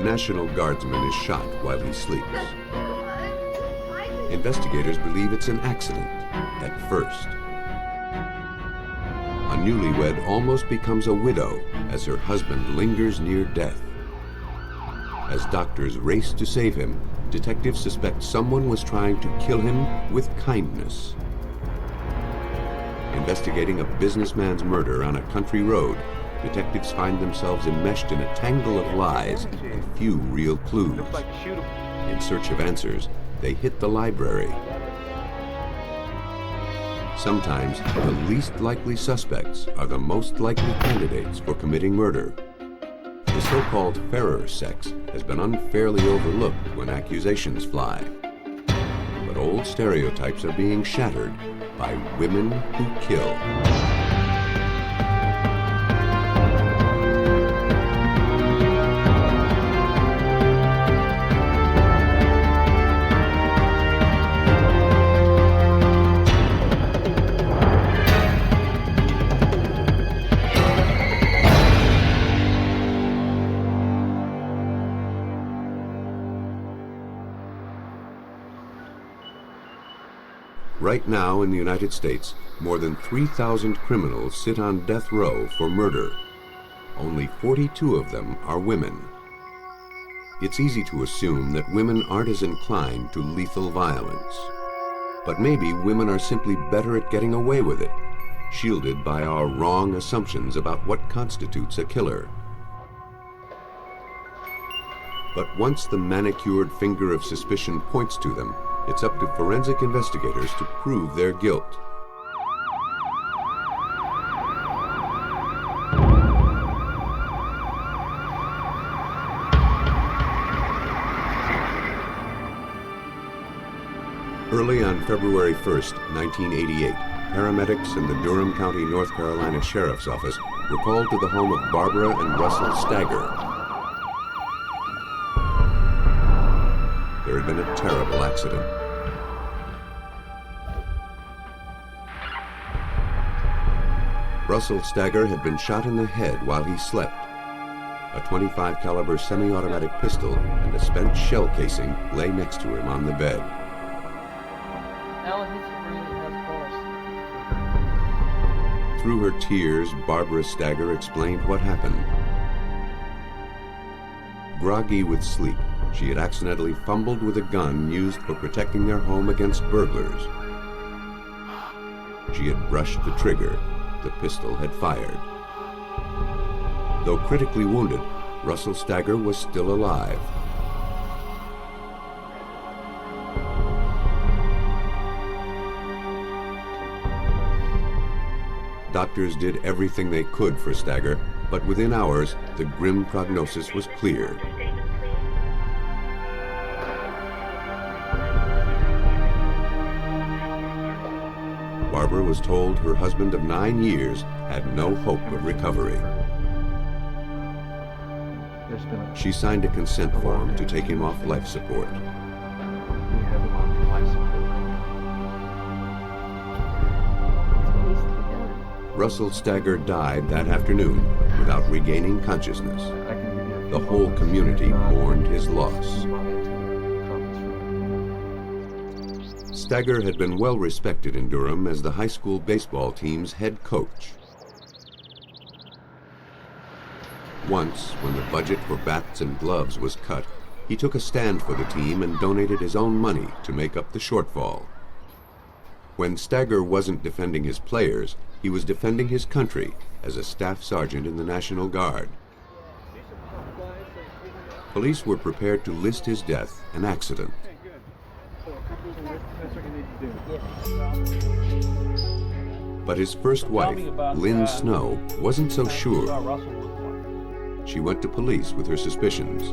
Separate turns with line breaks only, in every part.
National Guardsman is shot while he sleeps. Investigators believe it's an accident at first. A newlywed almost becomes a widow as her husband lingers near death. As doctors race to save him, detectives suspect someone was trying to kill him with kindness. Investigating a businessman's murder on a country road, detectives find themselves enmeshed in a tangle of lies and few real clues. In search of answers, they hit the library. Sometimes the least likely suspects are the most likely candidates for committing murder. The so-called fairer sex has been unfairly overlooked when accusations fly. But old stereotypes are being shattered by women who kill. Right now in the United States, more than 3,000 criminals sit on death row for murder. Only 42 of them are women. It's easy to assume that women aren't as inclined to lethal violence. But maybe women are simply better at getting away with it, shielded by our wrong assumptions about what constitutes a killer. But once the manicured finger of suspicion points to them, it's up to forensic investigators to prove their guilt. Early on February 1st, 1988, paramedics in the Durham County, North Carolina Sheriff's Office were called to the home of Barbara and Russell Stagger. There had been a terrible accident. Russell Stagger had been shot in the head while he slept. A .25 caliber semi-automatic pistol and a spent shell casing lay next to him on the bed. Through her tears, Barbara Stagger explained what happened. Groggy with sleep, she had accidentally fumbled with a gun used for protecting their home against burglars. She had brushed the trigger. The pistol had fired. Though critically wounded, Russell Stagger was still alive. Doctors did everything they could for Stagger, but within hours, the grim prognosis was clear. Barbara was told her husband of 9 years had no hope of recovery. She signed a consent form to take him off life support. Russell Stagger died that afternoon without regaining consciousness. The whole community mourned his loss. Stagger had been well respected in Durham as the high school baseball team's head coach. Once, when the budget for bats and gloves was cut, he took a stand for the team and donated his own money to make up the shortfall. When Stagger wasn't defending his players, he was defending his country as a staff sergeant in the National Guard. Police were prepared to list his death an accident. But his first wife, Lynn Snow, wasn't so sure. She went to police with her suspicions.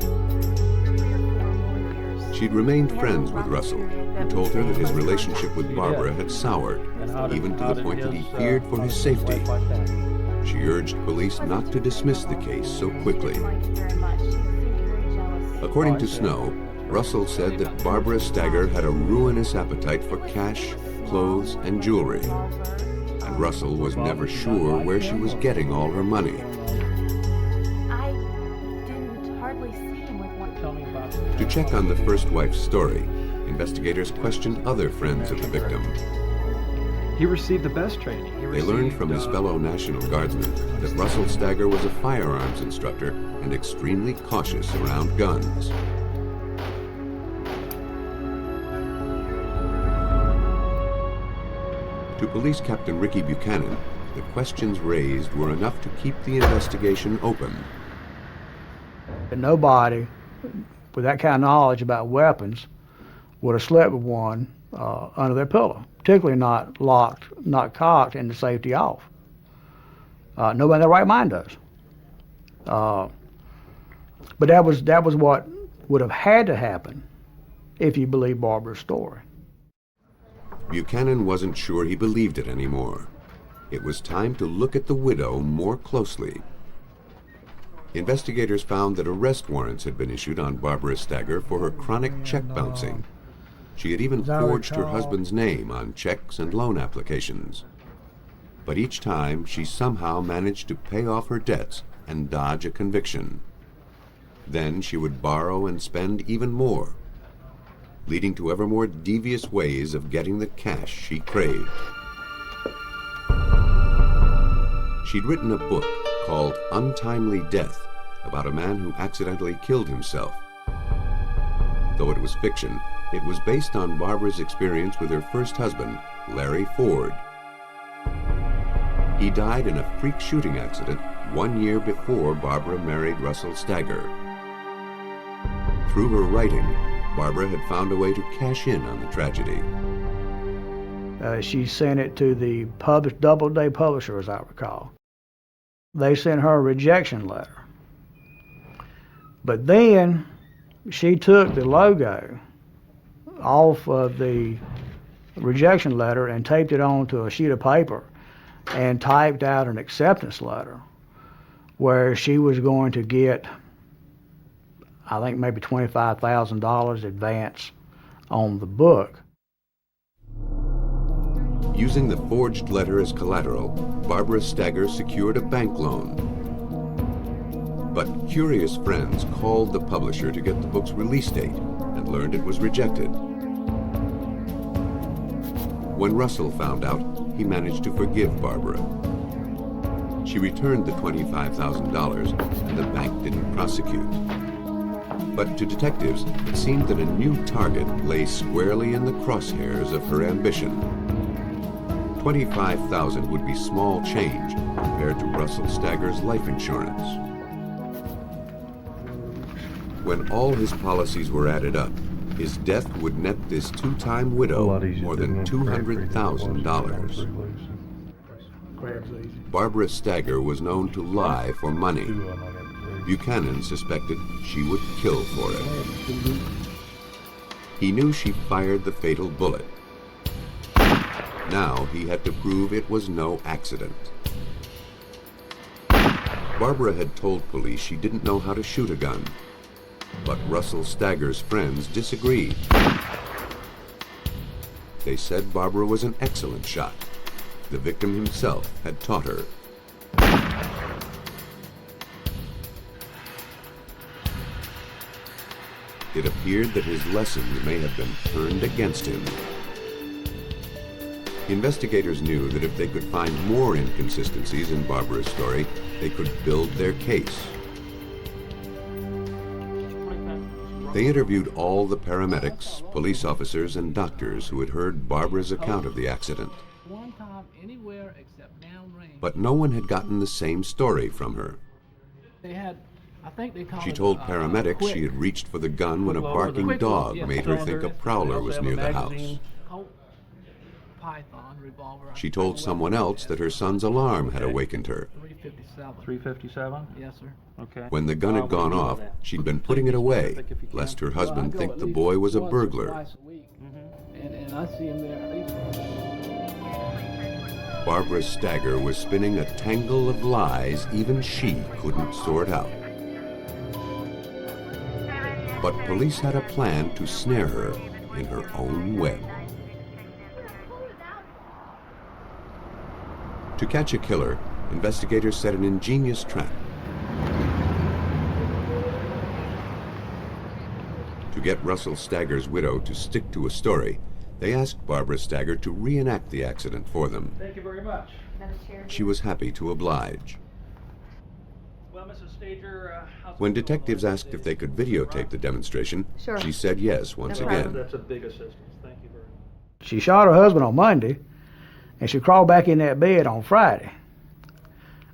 She'd remained friends with Russell, who told her that his relationship with Barbara had soured, even to the point that he feared for his safety. She urged police not to dismiss the case so quickly. According to Snow, Russell said that Barbara Stagger had a ruinous appetite for cash, clothes, and jewelry. And Russell was never sure where she was getting all her money.
I didn't hardly see him with
check on the first wife's story, investigators questioned other friends of the victim.
He received the best training.
They learned from his fellow National Guardsmen that Russell Stagger was a firearms instructor and extremely cautious around guns. To Police Captain Ricky Buchanan, the questions raised were enough to keep the investigation open.
Nobody with that kind of knowledge about weapons would have slept with one under their pillow, particularly not locked, not cocked, and the safety off. Nobody in their right mind does. But that was what would have had to happen if you believe Barbara's story.
Buchanan wasn't sure he believed it anymore. It was time to look at the widow more closely. Investigators found that arrest warrants had been issued on Barbara Stagger for her chronic check bouncing. She had even forged her husband's name on checks and loan applications. But each time, she somehow managed to pay off her debts and dodge a conviction. Then she would borrow and spend even more, leading to ever more devious ways of getting the cash she craved. She'd written a book called Untimely Death about a man who accidentally killed himself. Though it was fiction, it was based on Barbara's experience with her first husband, Larry Ford. He died in a freak shooting accident 1 year before Barbara married Russell Stagger. Through her writing, Barbara had found a way to cash in on the tragedy.
She sent it to the Doubleday publisher, as I recall. They sent her a rejection letter. But then she took the logo off of the rejection letter and taped it onto a sheet of paper and typed out an acceptance letter where she was going to get, I think, maybe $25,000 advance on the book.
Using the forged letter as collateral, Barbara Stagger secured a bank loan. But curious friends called the publisher to get the book's release date and learned it was rejected. When Russell found out, he managed to forgive Barbara. She returned the $25,000 and the bank didn't prosecute. But to detectives, it seemed that a new target lay squarely in the crosshairs of her ambition. $25,000 would be small change compared to Russell Stagger's life insurance. When all his policies were added up, his death would net this two-time widow more than $200,000. Barbara Stagger was known to lie for money. Buchanan suspected she would kill for it. He knew she fired the fatal bullet. Now he had to prove it was no accident. Barbara had told police she didn't know how to shoot a gun. But Russell Stagger's friends disagreed. They said Barbara was an excellent shot. The victim himself had taught her. It appeared that his lessons may have been turned against him. Investigators knew that if they could find more inconsistencies in Barbara's story, they could build their case. They interviewed all the paramedics, police officers, and doctors who had heard Barbara's account of the accident. But no one had gotten the same story from her. She told paramedics she had reached for the gun when a barking dog made her think a prowler was near the house. She told someone else that her son's alarm had awakened her.
357?
Yes, sir.
Okay.
When the gun had gone off, she'd been putting it away, lest her husband think the boy was a burglar.
And I see him there.
Barbara Stagger was spinning a tangle of lies even she couldn't sort out. But police had a plan to snare her in her own web. To catch a killer, investigators set an ingenious trap. To get Russell Stagger's widow to stick to a story, they asked Barbara Stagger to reenact the accident for them.
Thank you very much.
She was happy to oblige.
Well, Mrs. Stager,
When detectives asked if they could videotape the demonstration,
Sure.
she said yes once
No problem.
again.
That's a big assistance. Thank you very much.
She shot her husband on Monday, and she crawled back in that bed on Friday.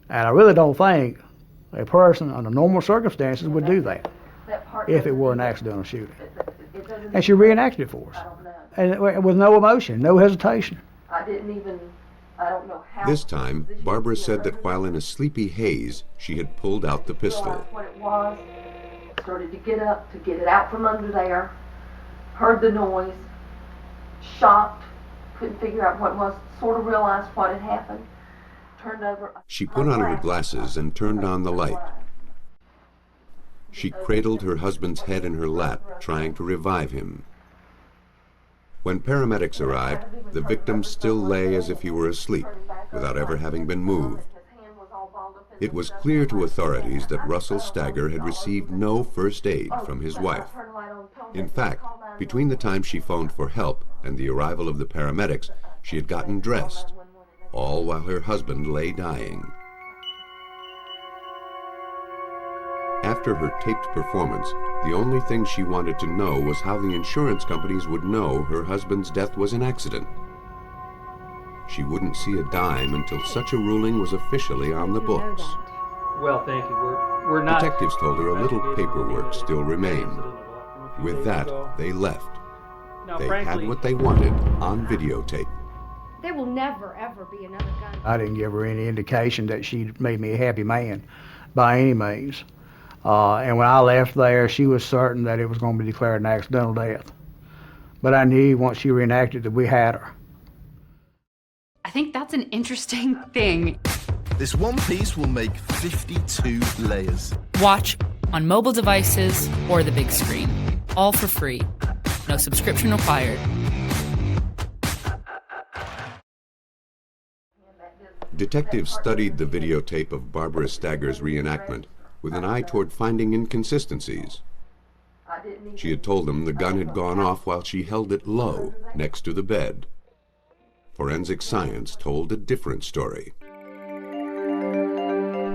And I really don't think a person under normal circumstances would do that if it were an accidental shooting. And she reenacted it for us. And with no emotion, no hesitation.
I don't know how.
This time, Barbara said that while in a sleepy haze, she had pulled out the pistol.
What it was, started to get up, to get it out from under there, heard the noise, shocked, couldn't figure out what it was, sort of realized what had happened, turned over.
She put on her glasses and turned on the light. She cradled her husband's head in her lap, trying to revive him. When paramedics arrived, the victim still lay as if he were asleep, without ever having been moved. It was clear to authorities that Russell Stagger had received no first aid from his wife. In fact, between the time she phoned for help and the arrival of the paramedics, she had gotten dressed, all while her husband lay dying. After her taped performance, the only thing she wanted to know was how the insurance companies would know her husband's death was an accident. She wouldn't see a dime until such a ruling was officially on the books.
Well, thank you. We're not.
Detectives told her a little paperwork still remained. With that, they left.
Now,
They
frankly,
had what they wanted on videotape.
There will never, ever be another gun.
I didn't give her any indication that she'd made me a happy man by any means. And when I left there, she was certain that it was going to be declared an accidental death. But I knew once she reenacted that we had her.
I think that's an interesting thing.
This one piece will make 52 layers.
Watch on mobile devices or the big screen. All for free. No subscription required.
Detectives studied the videotape of Barbara Stagger's reenactment with an eye toward finding inconsistencies. She had told them the gun had gone off while she held it low next to the bed. Forensic science told a different story.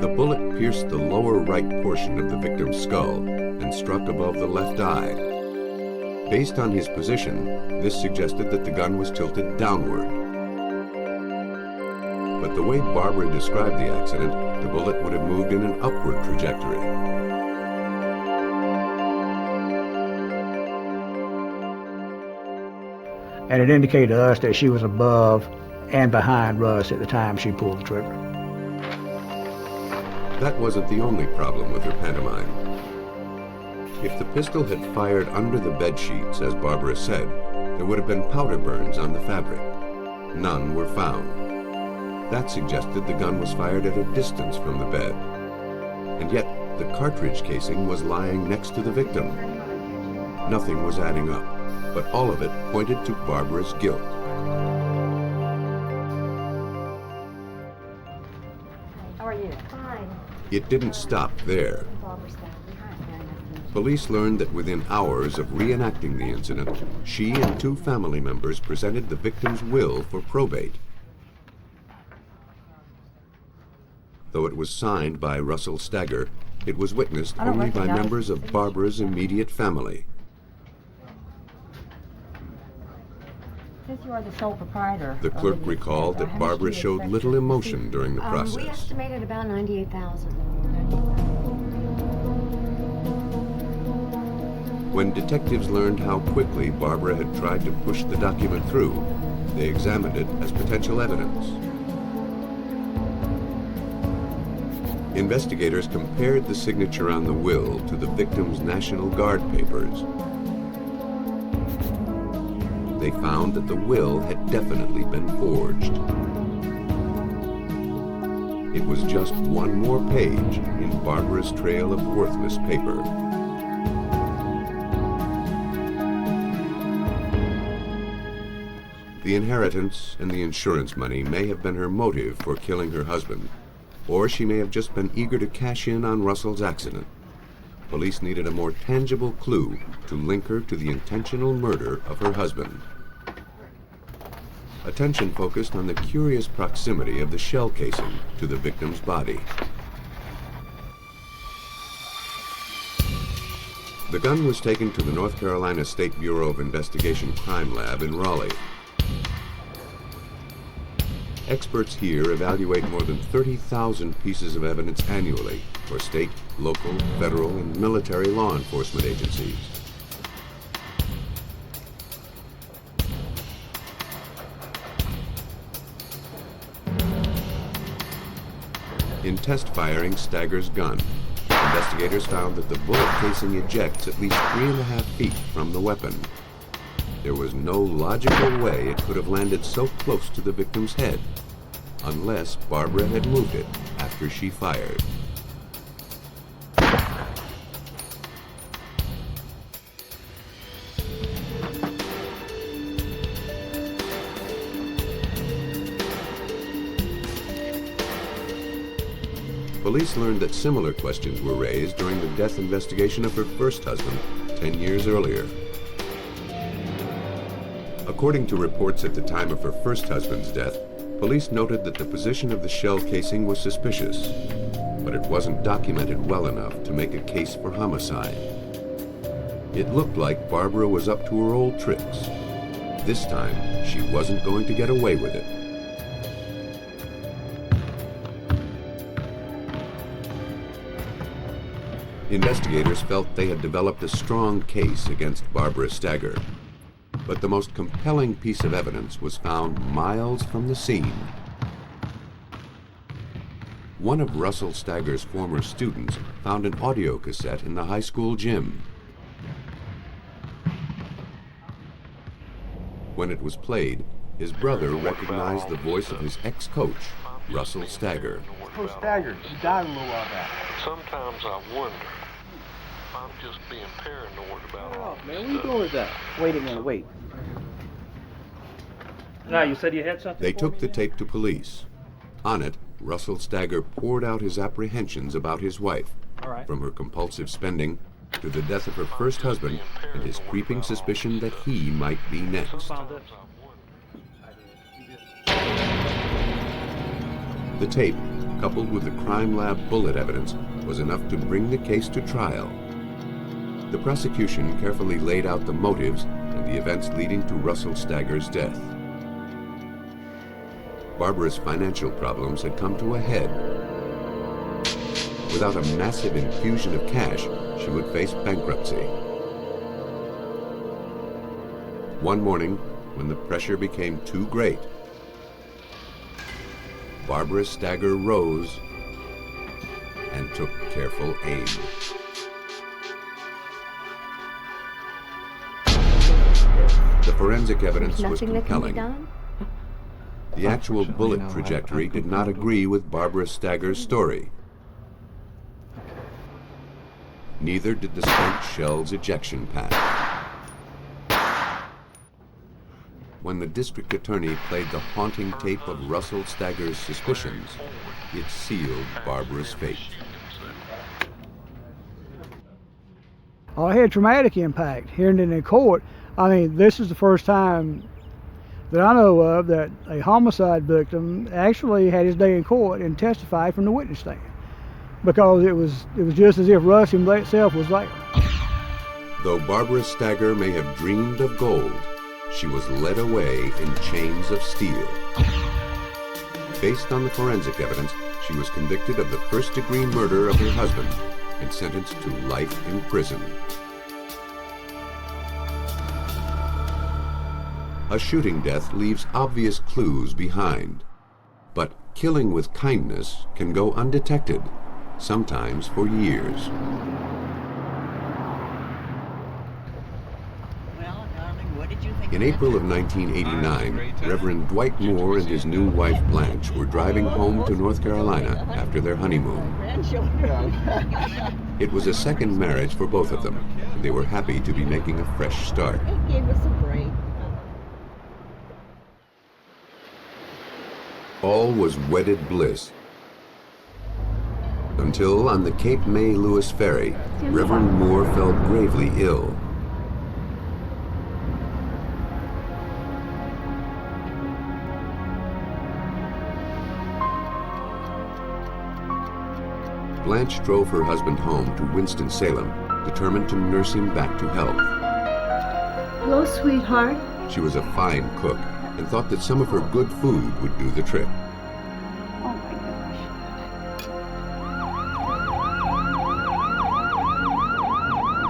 The bullet pierced the lower right portion of the victim's skull and struck above the left eye. Based on his position, this suggested that the gun was tilted downward. But the way Barbara described the accident, the bullet would have moved in an upward trajectory.
And it indicated to us that she was above and behind Russ at the time she pulled the trigger.
That wasn't the only problem with her pantomime. If the pistol had fired under the bed sheets, as Barbara said, there would have been powder burns on the fabric. None were found. That suggested the gun was fired at a distance from the bed. And yet, the cartridge casing was lying next to the victim. Nothing was adding up, but all of it pointed to Barbara's guilt.
How are you? Fine.
It didn't stop there. Police learned that within hours of reenacting the incident, she and two family members presented the victim's will for probate. Though it was signed by Russell Stagger, it was witnessed only by members of Barbara's immediate family.
Since you are the sole proprietor.
The clerk recalled that Barbara showed little emotion during the
We
process.
estimated about 98,000.
When detectives learned how quickly Barbara had tried to push the document through, they examined it as potential evidence. Investigators compared the signature on the will to the victim's National Guard papers. They found that the will had definitely been forged. It was just one more page in Barbara's trail of worthless paper. The inheritance and the insurance money may have been her motive for killing her husband, or she may have just been eager to cash in on Russell's accident. Police needed a more tangible clue to link her to the intentional murder of her husband. Attention focused on the curious proximity of the shell casing to the victim's body. The gun was taken to the North Carolina State Bureau of Investigation Crime Lab in Raleigh. Experts here evaluate more than 30,000 pieces of evidence annually for state, local, federal, and military law enforcement agencies. In test firing Stagger's gun, investigators found that the bullet casing ejects at least 3.5 feet from the weapon. There was no logical way it could have landed so close to the victim's head, unless Barbara had moved it after she fired. Police learned that similar questions were raised during the death investigation of her first husband 10 years earlier. According to reports at the time of her first husband's death, police noted that the position of the shell casing was suspicious, but it wasn't documented well enough to make a case for homicide. It looked like Barbara was up to her old tricks. This time, she wasn't going to get away with it. Investigators felt they had developed a strong case against Barbara Stagger, but the most compelling piece of evidence was found miles from the scene. One of Russell Stagger's former students found an audio cassette in the high school gym. When it was played, his brother recognized the voice of his ex-coach, Russell Stagger.
Coach Stagger, you died a little while back.
Sometimes I wonder. I'm just being paranoid about all this
man, what are you doing with that? Wait a minute, wait.
Now, you said you had something
They
for
took
me
the
there?
tape to police. On it, Russell Stagger poured out his apprehensions about his wife,
All right.
from her compulsive spending to the death of her first husband and his creeping suspicion that he might be
Who
next.
found this?
The tape, coupled with the crime lab bullet evidence, was enough to bring the case to trial. The prosecution carefully laid out the motives and the events leading to Russell Stagger's death. Barbara's financial problems had come to a head. Without a massive infusion of cash, she would face bankruptcy. One morning, when the pressure became too great, Barbara Stagger rose and took careful aim. The forensic evidence was compelling. The actual bullet trajectory did not agree with Barbara Stagger's story. Neither did the spent shell's ejection path. When the district attorney played the haunting tape of Russell Stagger's suspicions, it sealed Barbara's fate.
Oh, it had traumatic impact. Hearing it in court, I mean, this is the first time that I know of that a homicide victim actually had his day in court and testified from the witness stand, because it was just as if Russ himself was there.
Though Barbara Stagger may have dreamed of gold, she was led away in chains of steel. Based on the forensic evidence, she was convicted of the first-degree murder of her husband and sentenced to life in prison. A shooting death leaves obvious clues behind, but killing with kindness can go undetected, sometimes for years. In April of 1989, Reverend Dwight Moore and his new wife Blanche were driving home to North Carolina after their honeymoon. It was a second marriage for both of them, and they were happy to be making a fresh start.
It gave us a break.
All was wedded bliss until on the Cape May Lewis ferry, Reverend Moore fell gravely ill. Blanche drove her husband home to Winston-Salem, determined to nurse him back to health.
Hello, sweetheart.
She was a fine cook and thought that some of her good food would do the trick.
Oh my gosh.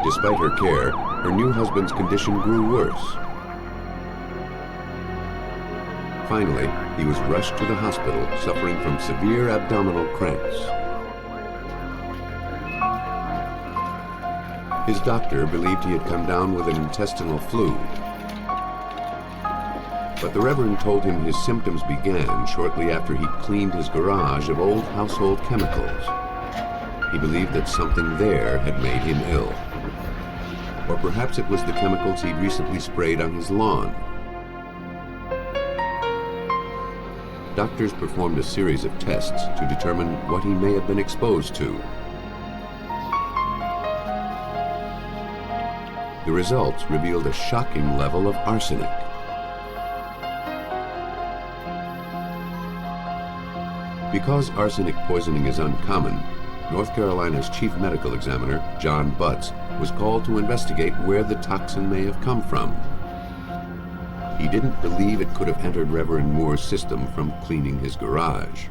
Despite her care, her new husband's condition grew worse. Finally, he was rushed to the hospital, suffering from severe abdominal cramps. His doctor believed he had come down with an intestinal flu. But the Reverend told him his symptoms began shortly after he'd cleaned his garage of old household chemicals. He believed that something there had made him ill. Or perhaps it was the chemicals he'd recently sprayed on his lawn. Doctors performed a series of tests to determine what he may have been exposed to. The results revealed a shocking level of arsenic. Because arsenic poisoning is uncommon, North Carolina's chief medical examiner, John Butts, was called to investigate where the toxin may have come from. He didn't believe it could have entered Reverend Moore's system from cleaning his garage.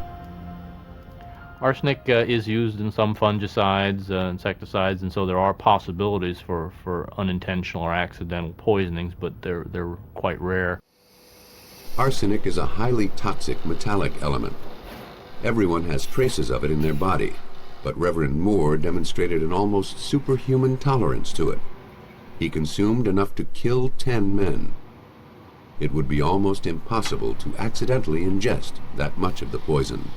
Arsenic is used in some fungicides, insecticides, and so there are possibilities for unintentional or accidental poisonings, but they're quite rare.
Arsenic is a highly toxic metallic element. Everyone has traces of it in their body, but Reverend Moore demonstrated an almost superhuman tolerance to it. He consumed enough to kill 10 men. It would be almost impossible to accidentally ingest that much of the poison.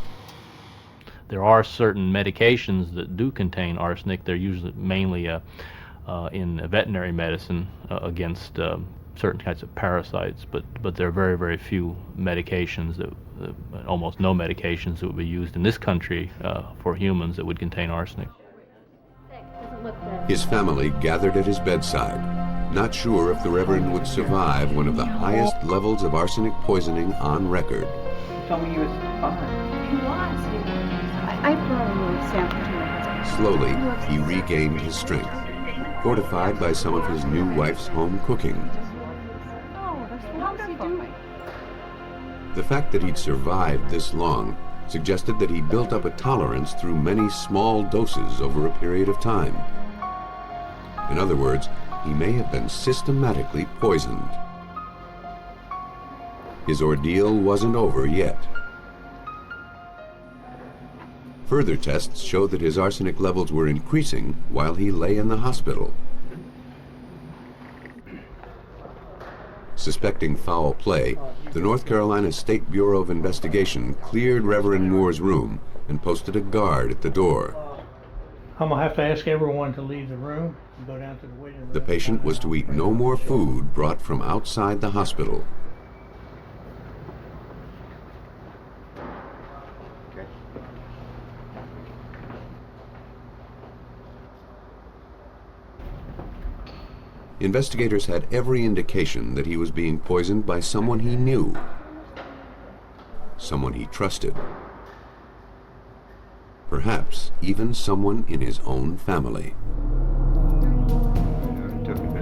There are certain medications that do contain arsenic. They're usually mainly in veterinary medicine against certain kinds of parasites, but there are very, very few medications, that almost no medications that would be used in this country for humans that would contain arsenic.
His family gathered at his bedside, not sure if the Reverend would survive one of the highest levels of arsenic poisoning on record.
You told me you was fine.
He was. I brought a little sample to him.
Slowly, he regained his strength, fortified by some of his new wife's home cooking.
Oh, that's wonderful.
The fact that he'd survived this long suggested that he built up a tolerance through many small doses over a period of time. In other words, he may have been systematically poisoned. His ordeal wasn't over yet. Further tests showed that his arsenic levels were increasing while he lay in the hospital. Suspecting foul play, the North Carolina State Bureau of Investigation cleared Reverend Moore's room and posted a guard at the door.
I'm gonna have to ask everyone to leave the room and go down to the waiting room.
The patient was to eat no more food brought from outside the hospital. Investigators had every indication that he was being poisoned by someone he knew, someone he trusted, perhaps even someone in his own family.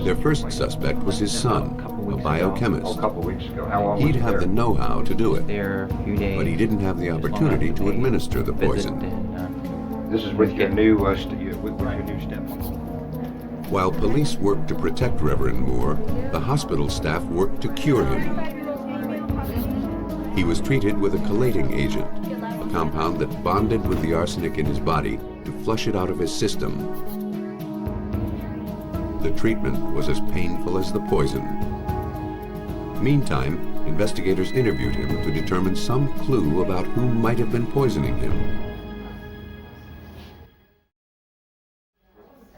Their first suspect was his son, a biochemist. He'd have the know-how to do it, but he didn't have the opportunity to administer the poison.
This is with your new stepmom.
While police worked to protect Reverend Moore, the hospital staff worked to cure him. He was treated with a chelating agent, a compound that bonded with the arsenic in his body to flush it out of his system. The treatment was as painful as the poison. Meantime, investigators interviewed him to determine some clue about who might have been poisoning him.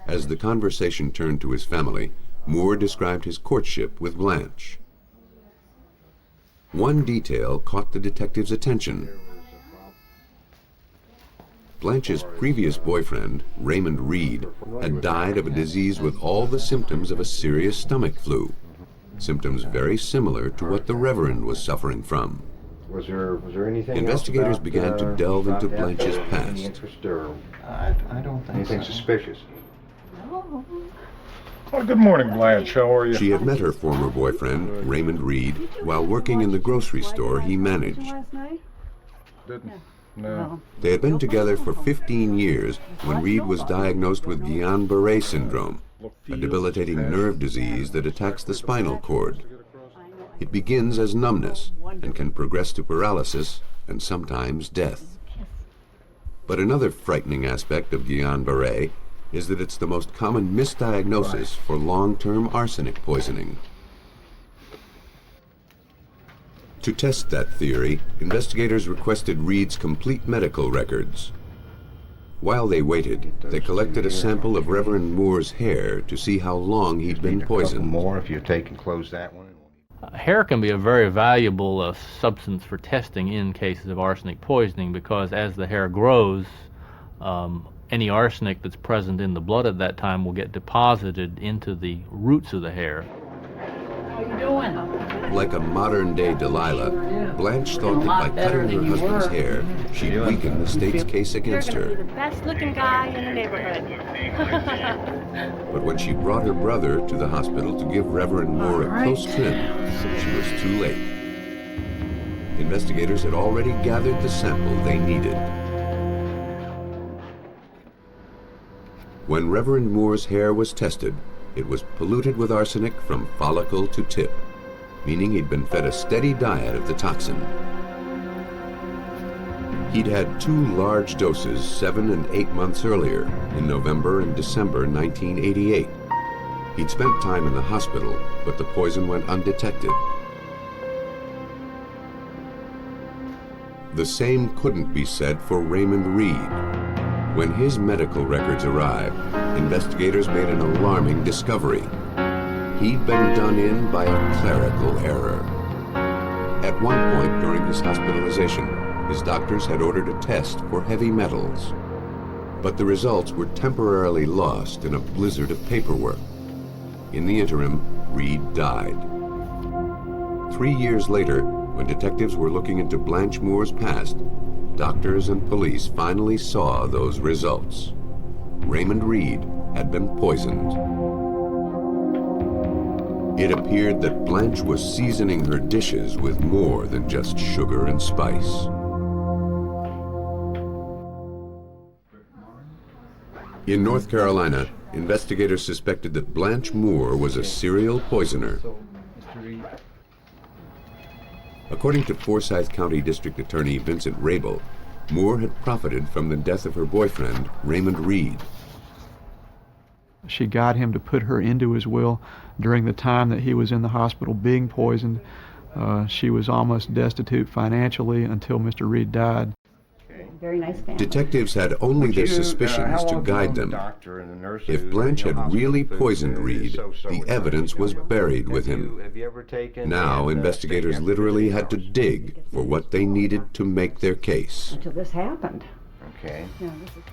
As the conversation turned to his family, Moore described his courtship with Blanche. One detail caught the detective's attention. Blanche's previous boyfriend, Raymond Reed, had died of a disease with all the symptoms of a serious stomach flu. Symptoms very similar to what the Reverend was suffering from.
Was there anything
Investigators
else about,
began to delve into Blanche's
any
past.
interest or
I don't think
anything
so.
suspicious?
No.
Oh, good morning, Blanche. How are you?
She had met her former boyfriend, Raymond Reed, while working in the grocery store he managed.
Last night?
Didn't? No.
They had been together for 15 years when Reed was diagnosed with Guillain-Barré syndrome, a debilitating nerve disease that attacks the spinal cord. It begins as numbness and can progress to paralysis and sometimes death. But another frightening aspect of Guillain-Barré is that it's the most common misdiagnosis for long-term arsenic poisoning. To test that theory, investigators requested Reed's complete medical records. While they waited, they collected a sample of Reverend Moore's hair to see how long he'd been poisoned.
More if you take and close that one.
Hair can be a very valuable substance for testing in cases of arsenic poisoning because as the hair grows, any arsenic that's present in the blood at that time will get deposited into the roots of the hair.
How you doing?
Like a modern-day Delilah, Blanche thought that by cutting her husband's hair, she'd weaken the state's case against her.
You're the best-looking guy in the neighborhood.
But when she brought her brother to the hospital to give Reverend Moore a close trim, she was too late. Investigators had already gathered the sample they needed. When Reverend Moore's hair was tested, it was polluted with arsenic from follicle to tip, meaning he'd been fed a steady diet of the toxin. He'd had 2 large doses 7 and 8 months earlier, in November and December 1988. He'd spent time in the hospital, but the poison went undetected. The same couldn't be said for Raymond Reed. When his medical records arrived, investigators made an alarming discovery. He'd been done in by a clerical error. At one point during his hospitalization, his doctors had ordered a test for heavy metals. But the results were temporarily lost in a blizzard of paperwork. In the interim, Reed died. 3 years later, when detectives were looking into Blanche Moore's past, doctors and police finally saw those results. Raymond Reed had been poisoned. It appeared that Blanche was seasoning her dishes with more than just sugar and spice. In North Carolina, investigators suspected that Blanche Moore was a serial poisoner. According to Forsyth County District Attorney Vincent Rabel, Moore had profited from the death of her boyfriend, Raymond Reed.
She got him to put her into his will during the time that he was in the hospital being poisoned. She was almost destitute financially until Mr. Reed died.
Very nice family.
Detectives had only their suspicions to guide them. If Blanche had really poisoned Reed, the evidence was buried with him. Now, investigators literally had to dig for what they needed to make their case.
Until this happened.
Okay.
Yeah, this is...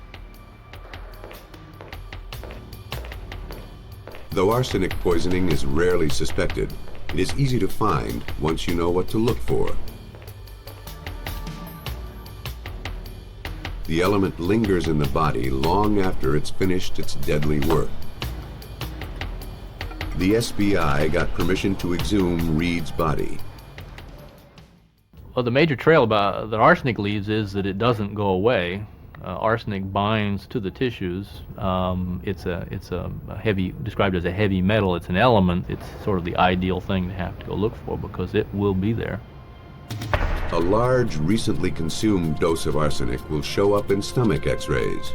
Though arsenic poisoning is rarely suspected, it is easy to find once you know what to look for. The element lingers in the body long after it's finished its deadly work. The SBI got permission to exhume Reed's body.
Well, the major trail that arsenic leaves is that it doesn't go away. Arsenic binds to the tissues. It's a heavy, described as a heavy metal. It's an element. It's sort of the ideal thing to have to go look for because it will be there.
A large, recently consumed dose of arsenic will show up in stomach x-rays.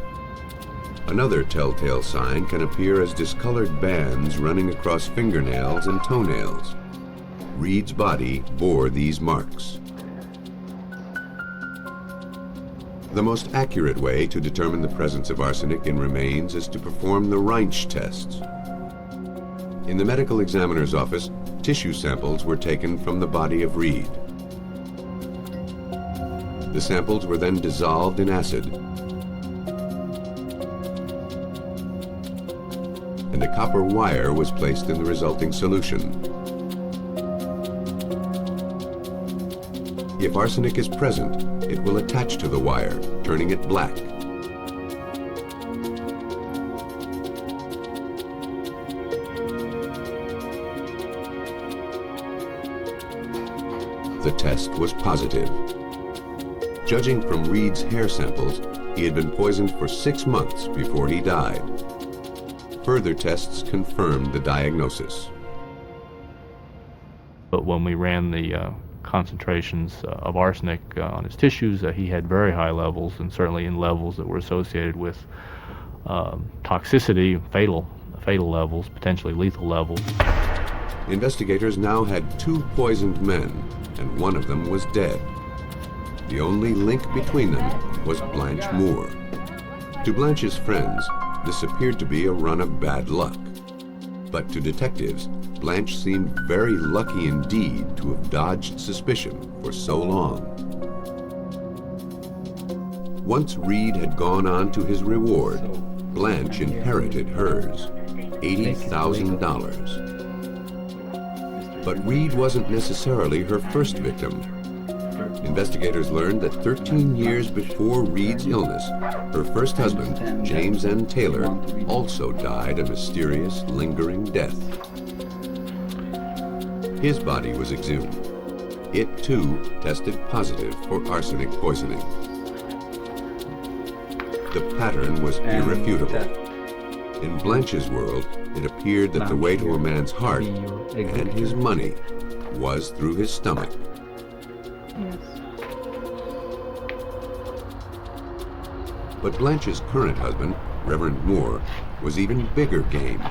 Another telltale sign can appear as discolored bands running across fingernails and toenails. Reed's body bore these marks. The most accurate way to determine the presence of arsenic in remains is to perform the Reinsch tests. In the medical examiner's office, tissue samples were taken from the body of Reed. The samples were then dissolved in acid. and a copper wire was placed in the resulting solution. If arsenic is present, it will attach to the wire, turning it black. The test was positive. Judging from Reed's hair samples, he had been poisoned for 6 months before he died. Further tests confirmed the diagnosis.
But when we ran the concentrations of arsenic on his tissues, he had very high levels, and certainly in levels that were associated with toxicity, fatal levels, potentially lethal levels.
Investigators now had 2 poisoned men, and one of them was dead. The only link between them was Blanche Moore. To Blanche's friends, this appeared to be a run of bad luck. But to detectives, Blanche seemed very lucky indeed to have dodged suspicion for so long. Once Reed had gone on to his reward, Blanche inherited hers, $80,000. But Reed wasn't necessarily her first victim. Investigators learned that 13 years before Reed's illness, her first husband, James N. Taylor, also died a mysterious, lingering death. His body was exhumed. It, too, tested positive for arsenic poisoning. The pattern was irrefutable. In Blanche's world, it appeared that the way to a man's heart and his money was through his stomach.
Yes.
But Blanche's current husband, Reverend Moore, was even bigger game.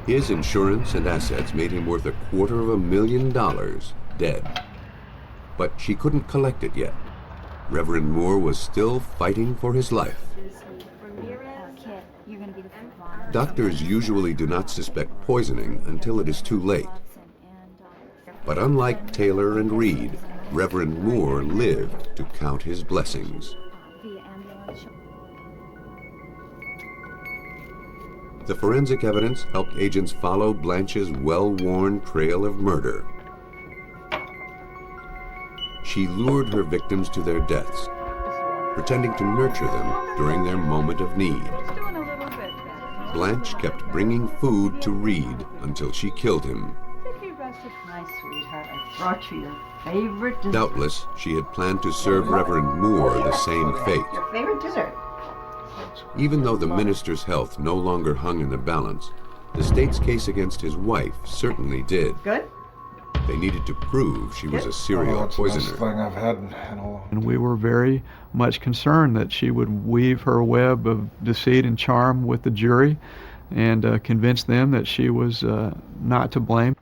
His insurance and assets made him worth $250,000 dead. But she couldn't collect it yet. Reverend Moore was still fighting for his life. Doctors usually do not suspect poisoning until it is too late. But unlike Taylor and Reed, Reverend Moore lived to count his blessings. The forensic evidence helped agents follow Blanche's well-worn trail of murder. She lured her victims to their deaths, pretending to nurture them during their moment of need. Blanche kept bringing food to Reed until she killed him.
My sweetheart, I brought you your favorite dessert.
Doubtless, she had planned to serve Reverend Moore the same fate.
Your favorite dessert.
Even though the minister's health no longer hung in the balance, the state's case against his wife certainly did.
Good?
They needed to prove she was a serial poisoner.
That's the best thing I've had in a long.
And we were very much concerned that she would weave her web of deceit and charm with the jury and convince them that she was not to blame.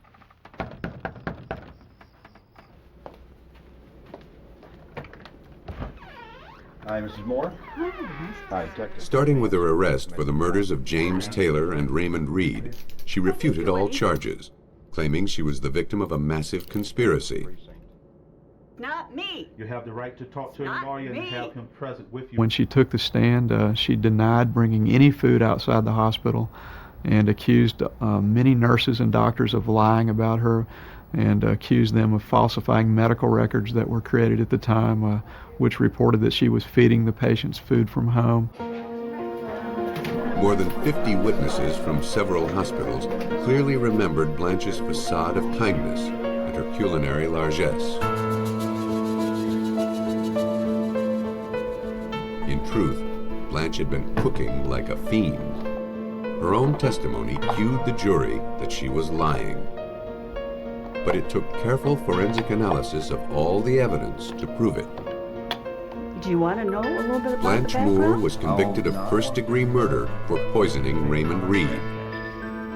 Hi, Mrs. Moore. Hi, Detective.
Starting with her arrest for the murders of James Taylor and Raymond Reed, she refuted all charges, claiming she was the victim of a massive conspiracy.
Not me.
You have the right to talk to a lawyer and have him present with you.
When she took the stand, she denied bringing any food outside the hospital and accused many nurses and doctors of lying about her and accused them of falsifying medical records that were created at the time, which reported that she was feeding the patients food from home.
More than 50 witnesses from several hospitals clearly remembered Blanche's facade of kindness and her culinary largesse. In truth, Blanche had been cooking like a fiend. Her own testimony cued the jury that she was lying. But it took careful forensic analysis of all the evidence to prove it.
Do you want to know a little bit about
Blanche
the background?
Moore was convicted of first-degree murder for poisoning Raymond Reed.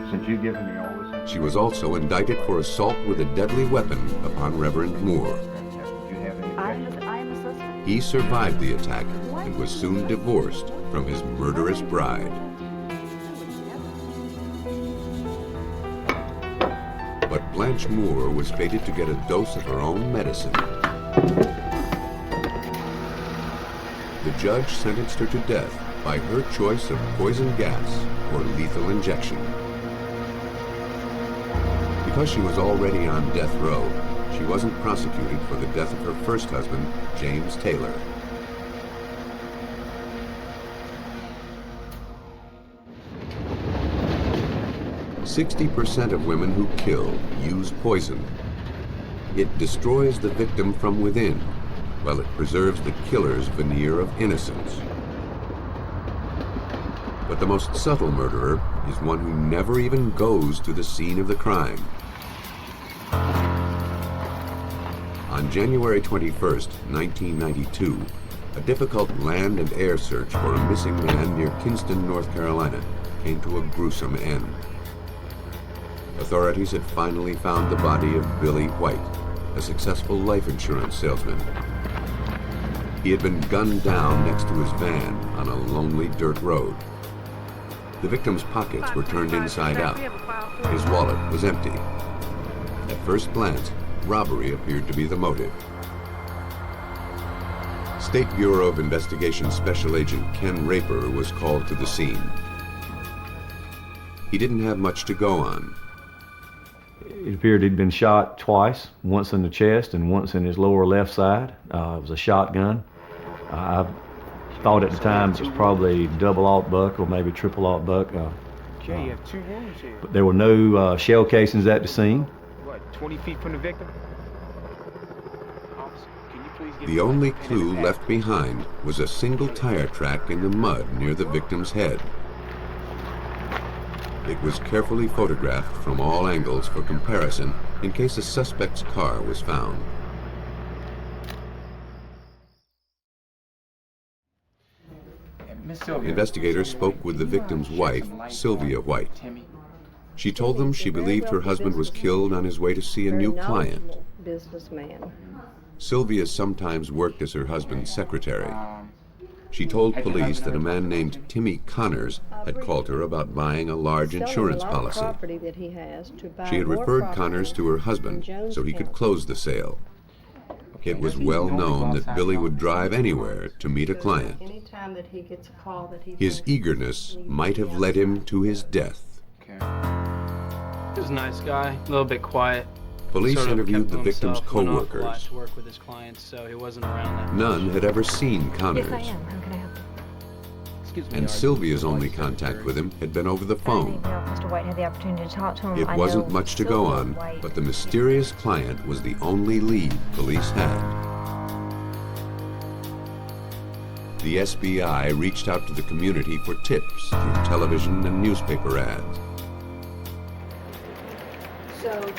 Since you've given me all this,
She was also indicted for assault with a deadly weapon upon Reverend Moore.
I am a suspect.
He survived the attack and was soon divorced from his murderous bride. But Blanche Moore was fated to get a dose of her own medicine. The judge sentenced her to death by her choice of poison gas or lethal injection. Because she was already on death row, she wasn't prosecuted for the death of her first husband, James Taylor. "60% of women who kill use poison. It destroys the victim from within, while it preserves the killer's veneer of innocence. But the most subtle murderer is one who never even goes to the scene of the crime. On January 21st, 1992, a difficult land and air search for a missing man near Kinston, North Carolina, came to a gruesome end. Authorities had finally found the body of Billy White, a successful life insurance salesman. He had been gunned down next to his van on a lonely dirt road. The victim's pockets were turned inside out. His wallet was empty. At first glance, robbery appeared to be the motive. State Bureau of Investigation Special Agent Ken Raper was called to the scene. He didn't have much to go on.
It appeared he'd been shot twice, once in the chest and once in his lower left side. It was a shotgun. I thought at the time it was probably double-aught buck or maybe triple-aught buck.
Okay, you have 2 wounds here.
But there were no shell casings at the scene.
What, 20 feet from the victim?
The only clue left behind was a single tire track in the mud near the victim's head. It was carefully photographed from all angles for comparison in case a suspect's car was found. Investigators spoke with the victim's wife, Sylvia White. She told them she believed her husband was killed on his way to see a new client.
Businessman.
Sylvia sometimes worked as her husband's secretary. She told police that a man named Timmy Connors had called her about buying a large insurance policy. She had referred Connors to her husband so he could close the sale. It was well known that Billy would drive anywhere to meet a client. His eagerness might have led him to his death.
He was a nice guy, a little bit quiet.
Police
Sort of
interviewed
kept
the
to
victim's
himself, went off a lot
co-workers.
to work with his clients, so he wasn't around that much.
None had ever seen Connors,
Yes, I am. How can I help you?
and Sylvia's only contact with him had been over the phone.
Mr. White had the opportunity to talk to him.
It
I
wasn't
know
much to go
Sylvia
on,
White-
but the mysterious client was the only lead police had. The SBI reached out to the community for tips through television and newspaper ads.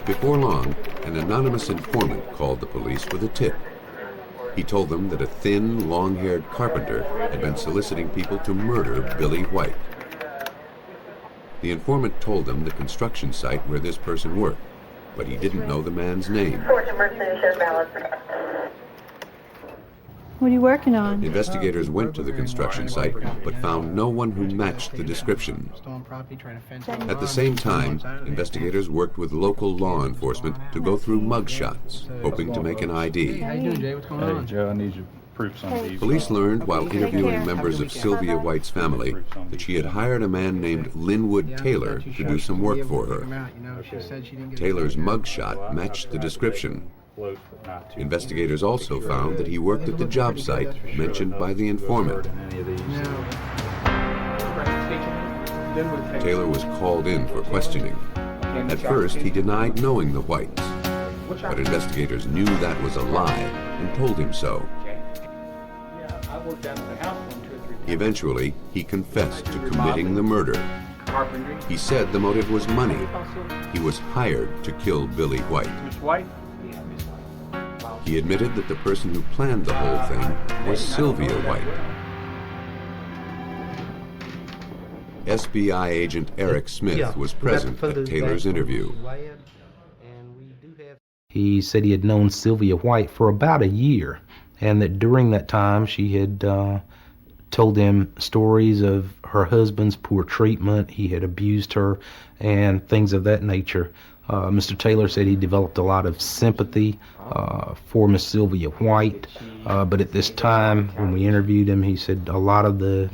Before long, an anonymous informant called the police with a tip. He told them that a thin, long-haired carpenter had been soliciting people to murder Billy White. The informant told them the construction site where this person worked, but he didn't know the man's name.
What are you working on?
Investigators went to the construction site, but found no one who matched the description. At the same time, investigators worked with local law enforcement to go through mugshots, hoping to make an ID.
How you doing, Jay? What's going on?
Hey, Joe, I need you to proof some of these.
Police learned while interviewing members of Sylvia White's family that she had hired a man named Linwood Taylor to do some work for her. Taylor's mugshot matched the description. Investigators also found that he worked at the job site mentioned by the informant. Taylor was called in for questioning. At first, he denied knowing the Whites, but investigators knew that was a lie and told him so. Eventually, he confessed to committing the murder. He said the motive was money. He was hired to kill Billy White. He admitted that the person who planned the whole thing was Sylvia White. SBI agent Eric Smith was present at Taylor's interview.
He said he had known Sylvia White for about a year, and that during that time she had told him stories of her husband's poor treatment. He had abused her and things of that nature. Mr. Taylor said he developed a lot of sympathy for Miss Sylvia White, but at this time, when we interviewed him, he said a lot of the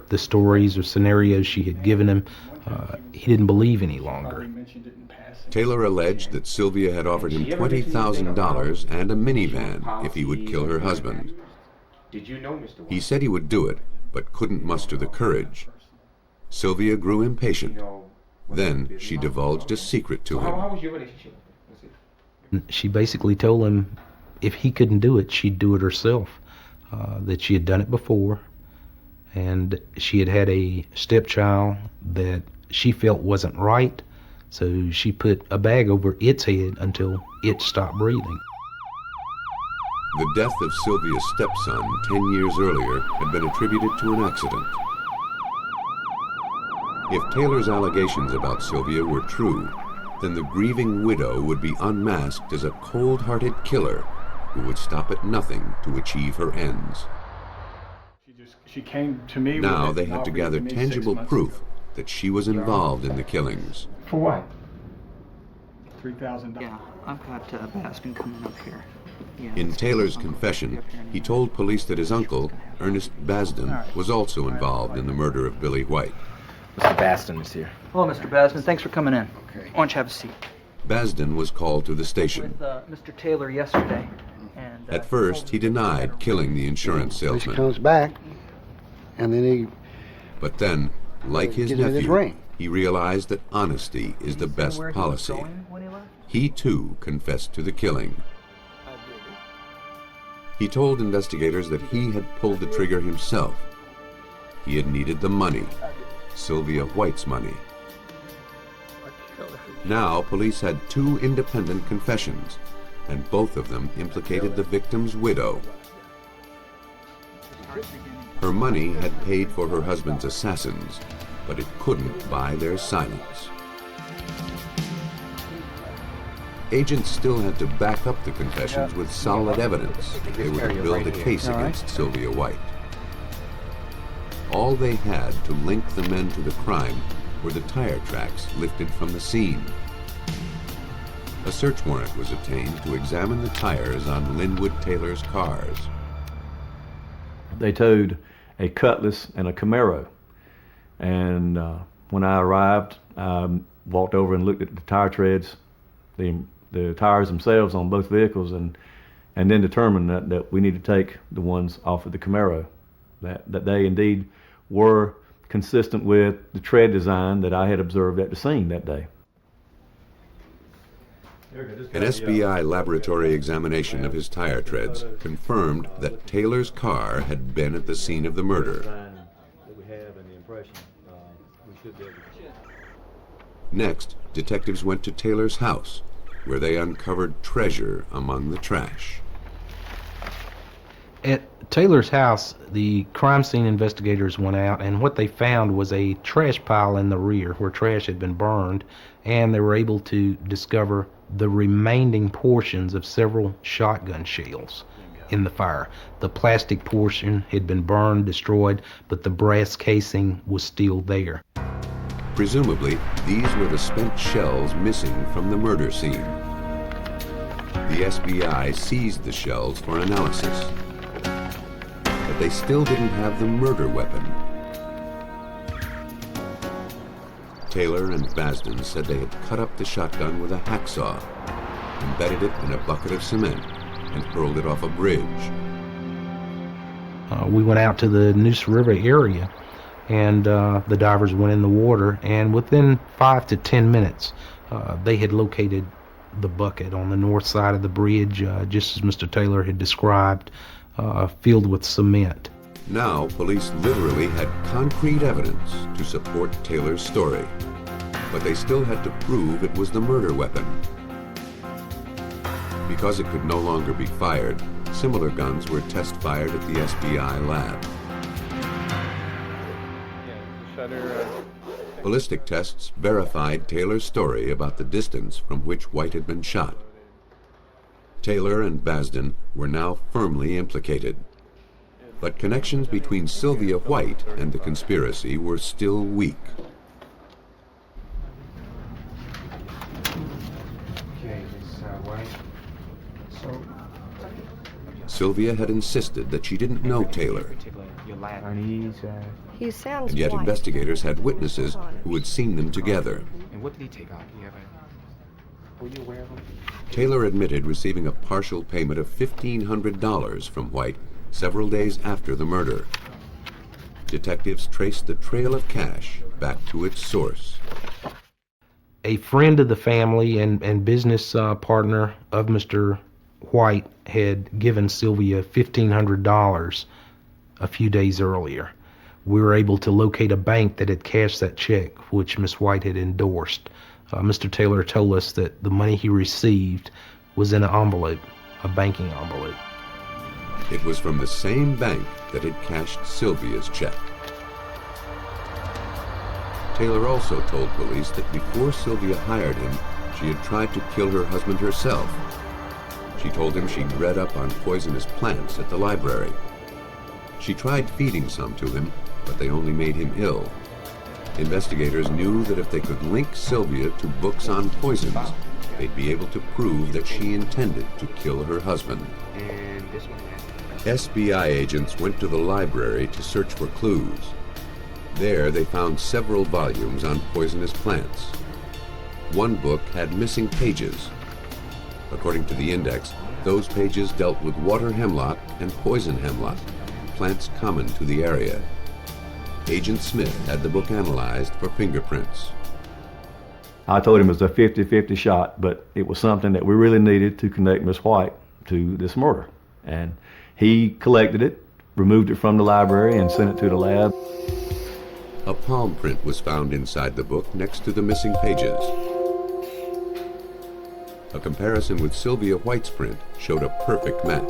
the stories or scenarios she had given him, he didn't believe any longer.
Taylor alleged that Sylvia had offered him $20,000 and a minivan if he would kill her husband. He said he would do it, but couldn't muster the courage. Sylvia grew impatient. Then she divulged a secret to him.
How was your relationship?
She basically told him if he couldn't do it, she'd do it herself. That she had done it before, and she had had a stepchild that she felt wasn't right, so she put a bag over its head until it stopped breathing.
The death of Sylvia's stepson 10 years earlier had been attributed to an accident. If Taylor's allegations about Sylvia were true, then the grieving widow would be unmasked as a cold-hearted killer who would stop at nothing to achieve her ends.
She came to me.
Now they had to gather tangible proof that she was involved in the killings.
For what? $3,000.
Yeah, I've got Baskin coming up here. Yeah,
In Taylor's confession, he told police that his uncle, Ernest Basden, was also involved in the murder of Billy White.
Mr. Basden is here. Hello, Mr. Basden. Thanks for coming in. Okay. Why don't you have a seat?
Basden was called to the station.
With Mr. Taylor yesterday. And,
At first, he denied killing the insurance
He
salesman.
comes back, and then he
But then, like his
Gives me this
nephew,
ring.
he realized that honesty is the best policy. He too confessed to the killing. He told investigators that he had pulled the trigger himself. He had needed the money, Sylvia White's money. Now, police had two independent confessions, and both of them implicated the victim's widow. Her money had paid for her husband's assassins, but it couldn't buy their silence. Agents still had to back up the confessions with solid evidence if they were to build a case against Sylvia White. All they had to link the men to the crime were the tire tracks lifted from the scene. A search warrant was obtained to examine the tires on Linwood Taylor's cars.
They towed a Cutlass and a Camaro. And when I arrived, I walked over and looked at the tire treads, the tires themselves on both vehicles, and then determined that we need to take the ones off of the Camaro. That they indeed were consistent with the tread design that I had observed at the scene that day.
An SBI laboratory examination of his tire treads confirmed that Taylor's car had been at the scene of the murder. Next, detectives went to Taylor's house, where they uncovered treasure among the trash.
At Taylor's house, the crime scene investigators went out, and what they found was a trash pile in the rear where trash had been burned, and they were able to discover the remaining portions of several shotgun shells in the fire. The plastic portion had been burned, destroyed, but the brass casing was still there.
Presumably, these were the spent shells missing from the murder scene. The SBI seized the shells for analysis, but they still didn't have the murder weapon. Taylor and Basden said they had cut up the shotgun with a hacksaw, embedded it in a bucket of cement, and hurled it off a bridge.
We went out to the Neuse River area, and the divers went in the water, and within 5 to 10 minutes, they had located the bucket on the north side of the bridge, just as Mr. Taylor had described, filled with cement.
Now, police literally had concrete evidence to support Taylor's story, but they still had to prove it was the murder weapon. Because it could no longer be fired, similar guns were test-fired at the SBI lab. Ballistic tests verified Taylor's story about the distance from which White had been shot. Taylor and Basden were now firmly implicated. But connections between Sylvia White and the conspiracy were still weak.
Okay, this White. So,
Sylvia had insisted that she didn't know Taylor,
He sounds
and yet
white.
investigators had witnesses who had seen them together.
And what did he take off? Were you aware of him?
Taylor admitted receiving a partial payment of $1,500 from White several days after the murder. Detectives traced the trail of cash back to its source.
A friend of the family and business partner of Mr. White had given Sylvia $1,500 a few days earlier. We were able to locate a bank that had cashed that check, which Miss White had endorsed. Mr. Taylor told us that the money he received was in an envelope, a banking envelope.
It was from the same bank that had cashed Sylvia's check. Taylor also told police that before Sylvia hired him, she had tried to kill her husband herself. She told him she'd read up on poisonous plants at the library. She tried feeding some to him, but they only made him ill. Investigators knew that if they could link Sylvia to books on poisons, they'd be able to prove that she intended to kill her husband. SBI agents went to the library to search for clues. There they found several volumes on poisonous plants. One book had missing pages. According to the index, those pages dealt with water hemlock and poison hemlock, plants common to the area. Agent Smith had the book analyzed for fingerprints.
I told him it was a 50-50 shot, but it was something that we really needed to connect Miss White to this murder. And he collected it, removed it from the library, and sent it to the lab.
A palm print was found inside the book next to the missing pages. A comparison with Sylvia White's print showed a perfect match.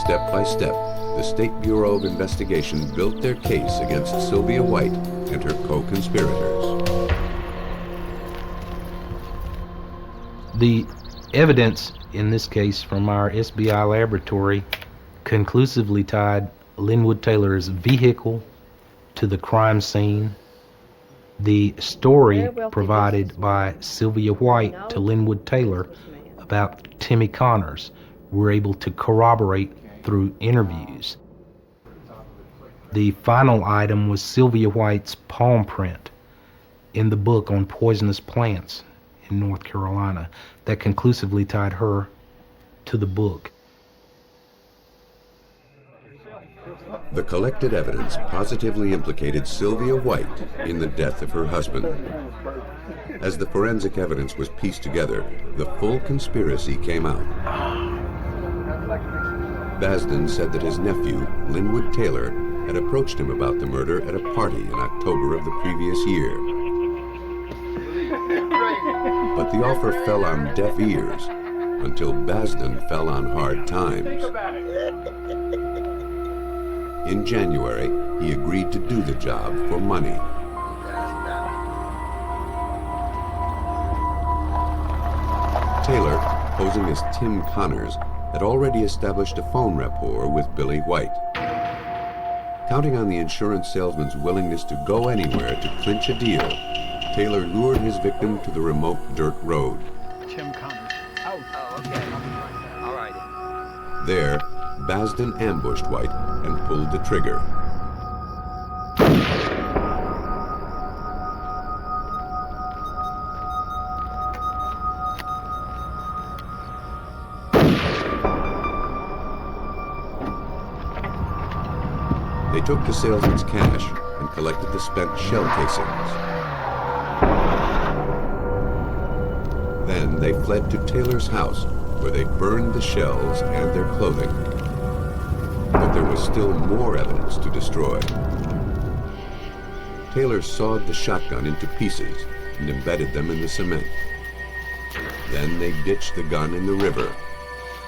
Step by step, the State Bureau of Investigation built their case against Sylvia White and her co-conspirators.
The evidence in this case from our SBI laboratory conclusively tied Linwood Taylor's vehicle to the crime scene. The story provided by Sylvia White to Linwood Taylor about Timmy Connors were able to corroborate through interviews. The final item was Sylvia White's palm print in the book on poisonous plants in North Carolina that conclusively tied her to the book.
The collected evidence positively implicated Sylvia White in the death of her husband. As the forensic evidence was pieced together, the full conspiracy came out. Basden said that his nephew, Linwood Taylor, had approached him about the murder at a party in October of the previous year. But the offer fell on deaf ears until Basden fell on hard times. In January, he agreed to do the job for money. Taylor, posing as Tim Connors, had already established a phone rapport with Billy White. Counting on the insurance salesman's willingness to go anywhere to clinch a deal, Taylor lured his victim to the remote dirt road.
Tim Connors.
Oh, okay. All right.
There, Basden ambushed White and pulled the trigger. They took the salesman's cash and collected the spent shell casings. Then they fled to Taylor's house, where they burned the shells and their clothing. But there was still more evidence to destroy. Taylor sawed the shotgun into pieces and embedded them in the cement. Then they ditched the gun in the river.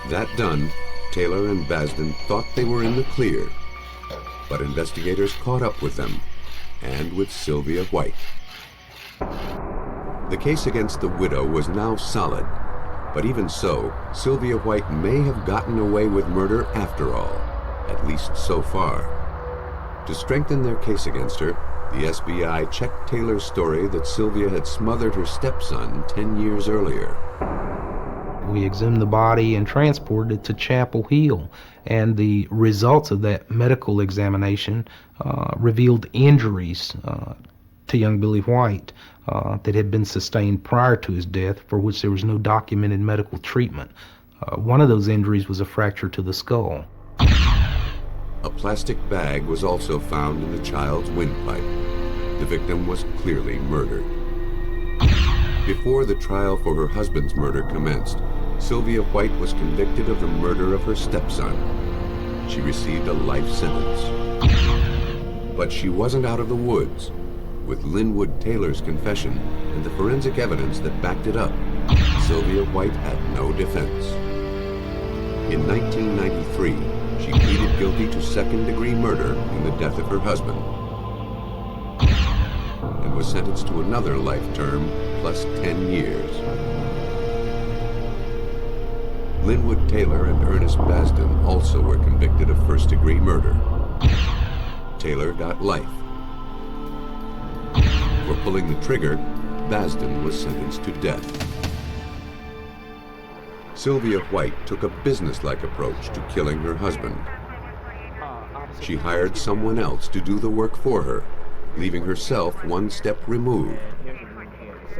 That done, Taylor and Basden thought they were in the clear. But investigators caught up with them, and with Sylvia White. The case against the widow was now solid, but even so, Sylvia White may have gotten away with murder after all, at least so far. To strengthen their case against her, The SBI checked Taylor's story that Sylvia had smothered her stepson 10 years earlier.
We exhumed the body and transported it to Chapel Hill, and the results of that medical examination revealed injuries to young Billy White that had been sustained prior to his death, for which there was no documented medical treatment. One of those injuries was a fracture to the skull.
A plastic bag was also found in the child's windpipe. The victim was clearly murdered. Before the trial for her husband's murder commenced, Sylvia White was convicted of the murder of her stepson. She received a life sentence. But she wasn't out of the woods. With Linwood Taylor's confession and the forensic evidence that backed it up, Sylvia White had no defense. In 1993, she pleaded guilty to second-degree murder in the death of her husband and was sentenced to another life term plus 10 years. Linwood Taylor and Ernest Basden also were convicted of first-degree murder. Taylor got life. For pulling the trigger, Basden was sentenced to death. Sylvia White took a business-like approach to killing her husband. She hired someone else to do the work for her, leaving herself one step removed.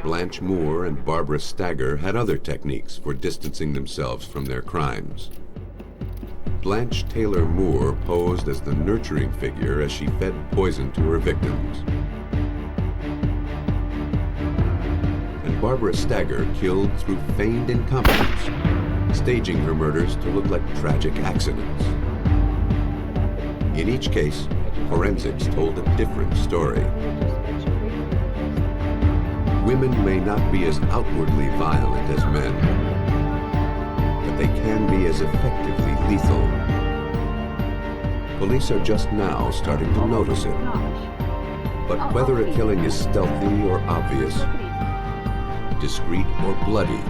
Blanche Moore and Barbara Stagger had other techniques for distancing themselves from their crimes. Blanche Taylor Moore posed as the nurturing figure as she fed poison to her victims. And Barbara Stagger killed through feigned incompetence, staging her murders to look like tragic accidents. In each case, forensics told a different story. Women may not be as outwardly violent as men, but they can be as effectively lethal. Police are just now starting to notice it. But whether a killing is stealthy or obvious, discreet or bloody,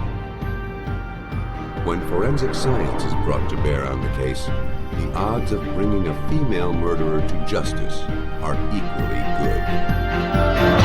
when forensic science is brought to bear on the case, the odds of bringing a female murderer to justice are equally good.